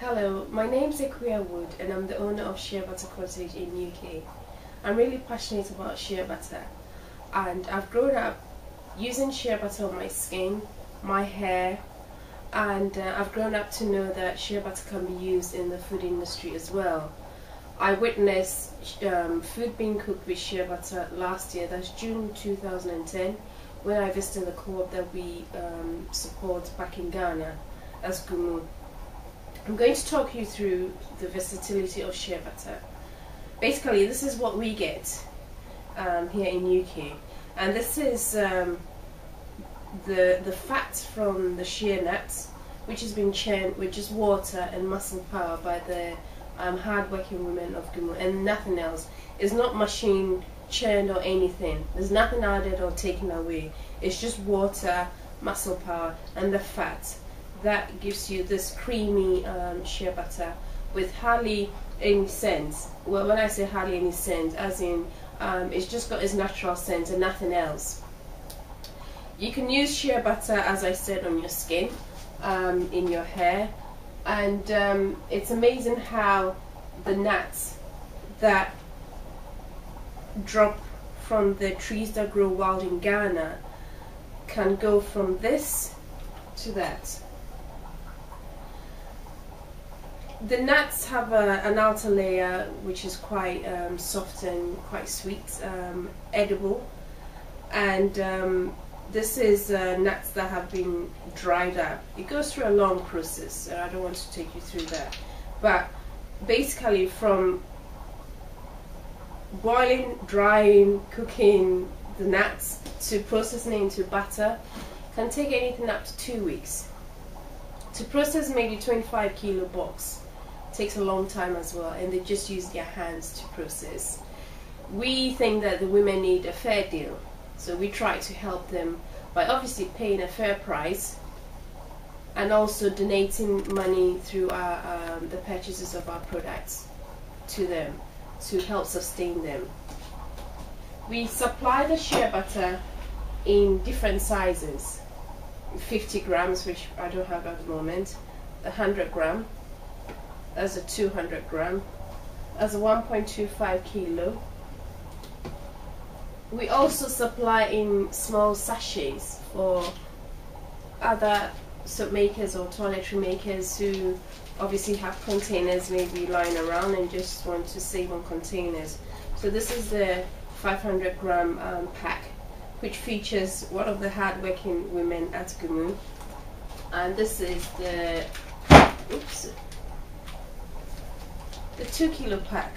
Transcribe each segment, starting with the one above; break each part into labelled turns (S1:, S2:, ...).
S1: Hello, my name's Ikuya Wood and I'm the owner of SHEA Butter Cottage in UK. I'm really passionate about shea butter and I've grown up using shea butter on my skin, my hair, and I've grown up to know that shea butter can be used in the food industry as well. I witnessed food being cooked with shea butter last year, that's June 2010, when I visited the co-op that we support back in Ghana as Gumu. I'm going to talk you through the versatility of shea butter. Basically, this is what we get here in UK, and this is the fat from the shea nuts, which has been churned with just water and muscle power by the hard-working women of Gumu, and nothing else. It's not machine churned or anything. There's nothing added or taken away. It's just water, muscle power, and the fat that gives you this creamy shea butter with hardly any scent. Well, when I say hardly any scent, as in it's just got its natural scent and nothing else. You can use shea butter, as I said, on your skin, in your hair, and it's amazing how the nuts that drop from the trees that grow wild in Ghana can go from this to that. The nuts have an outer layer which is quite soft and quite sweet, edible, and this is nuts that have been dried up. It goes through a long process, so I don't want to take you through that, but basically from boiling, drying, cooking the nuts to processing it into butter can take anything up to 2 weeks. To process maybe 25 kilo box takes a long time as well, and they just use their hands to process. We think that the women need a fair deal, so we try to help them by obviously paying a fair price and also donating money through our, the purchases of our products to them to help sustain them. We supply the shea butter in different sizes: 50 grams, which I don't have at the moment, 100 gram, as a 200 gram, as a 1.25 kilo. We also supply in small sachets for other soap makers or toiletry makers who obviously have containers maybe lying around and just want to save on containers. So this is the 500 gram pack, which features one of the hard-working women at Gumu, and this is the 2 kilo pack.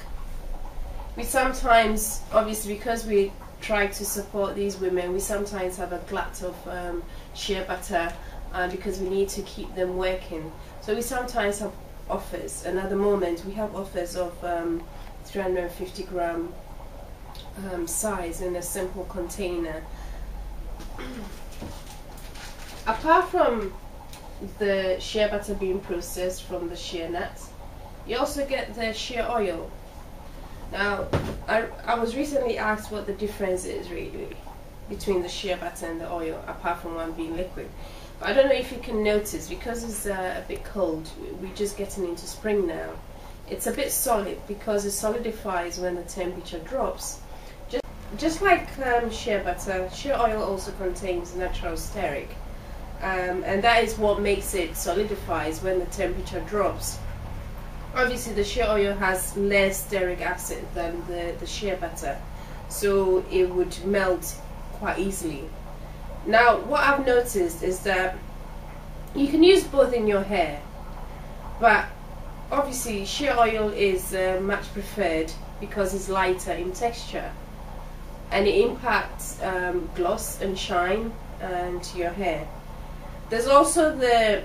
S1: We sometimes, obviously because we try to support these women, we sometimes have a glut of shea butter because we need to keep them working. So we sometimes have offers, and at the moment we have offers of 350 gram size in a simple container. Apart from the shea butter being processed from the shea nuts, you also get the shea oil. Now, I was recently asked what the difference is really between the shea butter and the oil, apart from one being liquid. But I don't know if you can notice, because it's a bit cold, we're just getting into spring now, it's a bit solid because it solidifies when the temperature drops. Just like shea butter, shea oil also contains natural stearic, and that is what makes it solidifies when the temperature drops. Obviously the shea oil has less stearic acid than the shea butter, so it would melt quite easily. Now what I've noticed is that you can use both in your hair, but obviously shea oil is much preferred because it's lighter in texture and it impacts gloss and shine to your hair. There's also the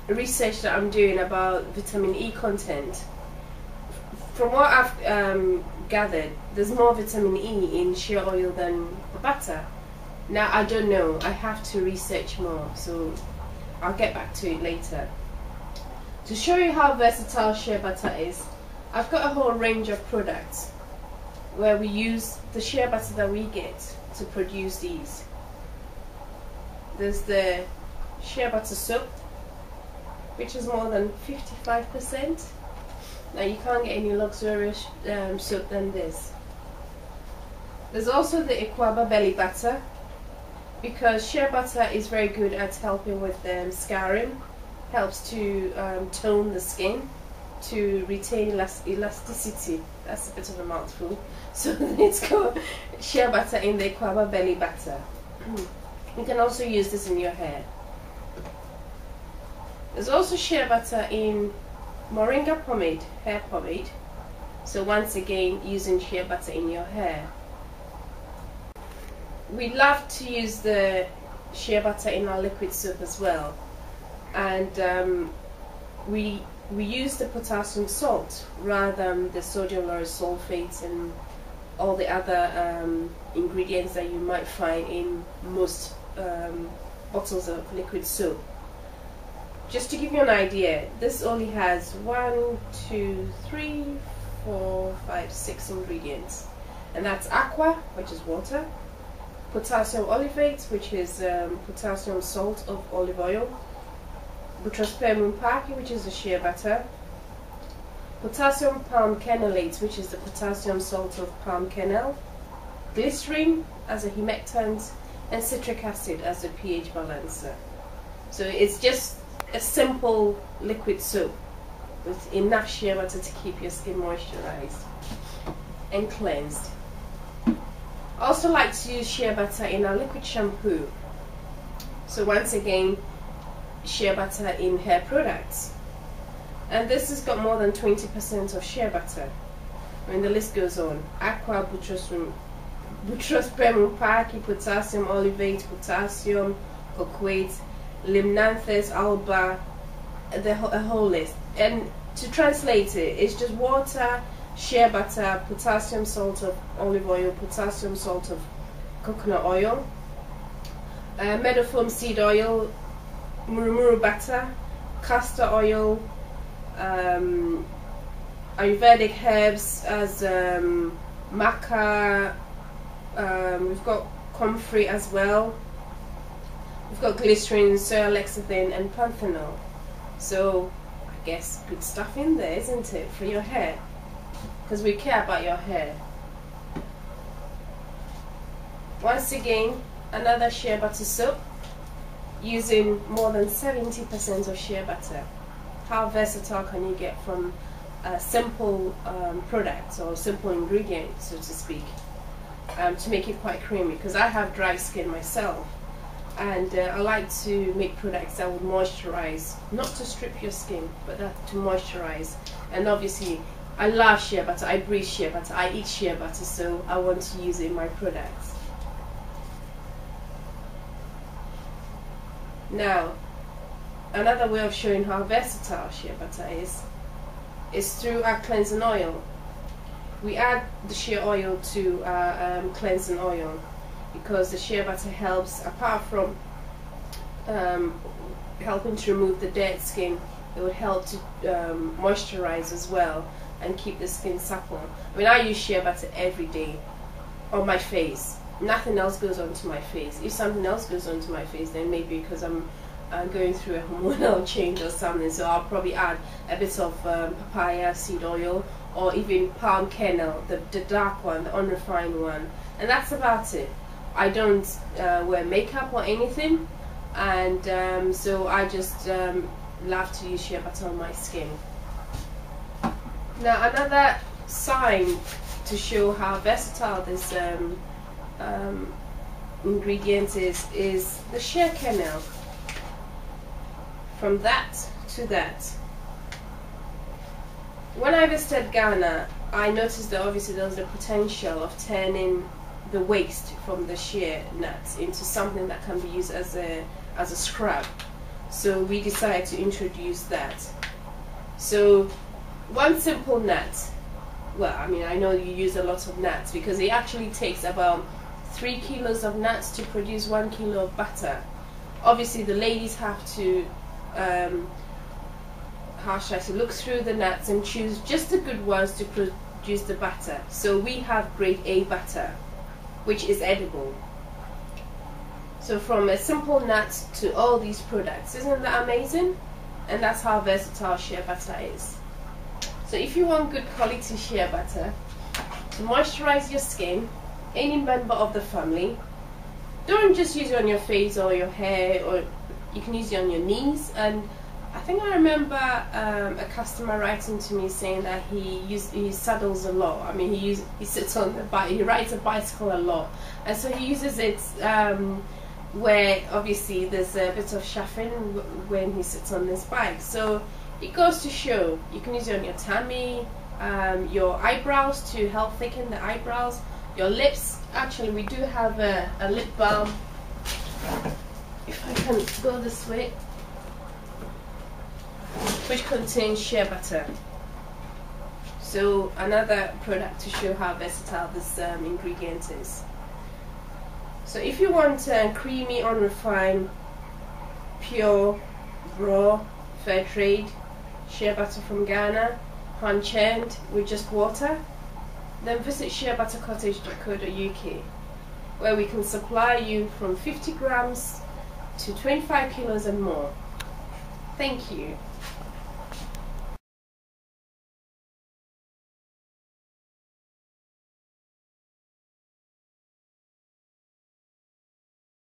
S1: research that I'm doing about vitamin E content. From what I've gathered, there's more vitamin E in shea oil than the butter. Now I don't know, I have to research more, so I'll get back to it later. To show you how versatile shea butter is, I've got a whole range of products where we use the shea butter that we get to produce these. There's the shea butter soap, which is more than 55%. Now you can't get any luxurious soap than this. There's also the Equaba belly butter, because shea butter is very good at helping with scarring, helps to tone the skin, to retain elasticity. That's a bit of a mouthful. So it's called shea butter in the Equaba belly butter. You can also use this in your hair. There's also shea butter in moringa pomade, hair pomade. So once again, using shea butter in your hair. We love to use the shea butter in our liquid soap as well, and we use the potassium salt rather than the sodium lauryl sulfate and all the other ingredients that you might find in most bottles of liquid soap. Just to give you an idea, this only has 1, 2, 3, 4, 5, 6 ingredients, and that's aqua, which is water, potassium olivate, which is potassium salt of olive oil, butyrosphaermum parkii, which is the shea butter, potassium palm kernelate, which is the potassium salt of palm kernel, glycerin as a humectant, and citric acid as a pH balancer. So it's just a simple liquid soap with enough shea butter to keep your skin moisturized and cleansed. I also like to use shea butter in our liquid shampoo. So once again, shea butter in hair products. And this has got more than 20% of shea butter. I mean, the list goes on. Aqua, butyrosphaermum parkii, potassium olivate, potassium cocoate, limnanthus alba, a whole list. And to translate it, it's just water, shea butter, potassium salt of olive oil, potassium salt of coconut oil, meadowfoam seed oil, murumuru butter, castor oil, Ayurvedic herbs as maca, we've got comfrey as well, we've got glycerin, soy lecithin and panthenol. So I guess good stuff in there, isn't it, for your hair? Because we care about your hair. Once again, another shea butter soap using more than 70% of shea butter. How versatile can you get from a simple product or simple ingredient, so to speak, to make it quite creamy? Because I have dry skin myself, and I like to make products that would moisturize, not to strip your skin, but that to moisturize. And obviously I love shea butter, I breathe shea butter, I eat shea butter, so I want to use it in my products. Now, another way of showing how versatile shea butter is through our cleansing oil. We add the shea oil to our cleansing oil because the shea butter helps, apart from helping to remove the dead skin, it would help to moisturize as well and keep the skin supple. I mean, I use shea butter every day on my face. Nothing else goes onto my face. If something else goes onto my face, then maybe because I'm going through a hormonal change or something, so I'll probably add a bit of papaya seed oil, or even palm kernel, the dark one, the unrefined one, and that's about it. I don't wear makeup or anything, and so I just love to use shea butter on my skin. Now, another sign to show how versatile this ingredient is the shea kernel. From that to that. When I visited Ghana, I noticed that obviously there was the potential of turning the waste from the shea nuts into something that can be used as a scrub. So we decided to introduce that. So one simple nut, well, I mean, I know you use a lot of nuts because it actually takes about 3 kilos of nuts to produce 1 kilo of butter. Obviously the ladies have to how should I say, look through the nuts and choose just the good ones to produce the butter. So we have grade A butter, which is edible. So from a simple nut to all these products, isn't that amazing? and that's how versatile shea butter is. So if you want good quality shea butter to moisturize your skin, any member of the family, don't just use it on your face or your hair, or you can use it on your knees. And I think I remember a customer writing to me saying that he saddles a lot. I mean, he sits on the bike, he rides a bicycle a lot, and so he uses it where obviously there's a bit of chafing when he sits on this bike. So it goes to show you can use it on your tummy, your eyebrows to help thicken the eyebrows, your lips. Actually, we do have a lip balm. If I can go this way, which contains shea butter. So another product to show how versatile this ingredient is. So if you want creamy, unrefined, pure, raw, fair trade shea butter from Ghana, hand churned with just water, then visit sheabuttercottage.co.uk, where we can supply you from 50 grams to 25 kilos and more. Thank you.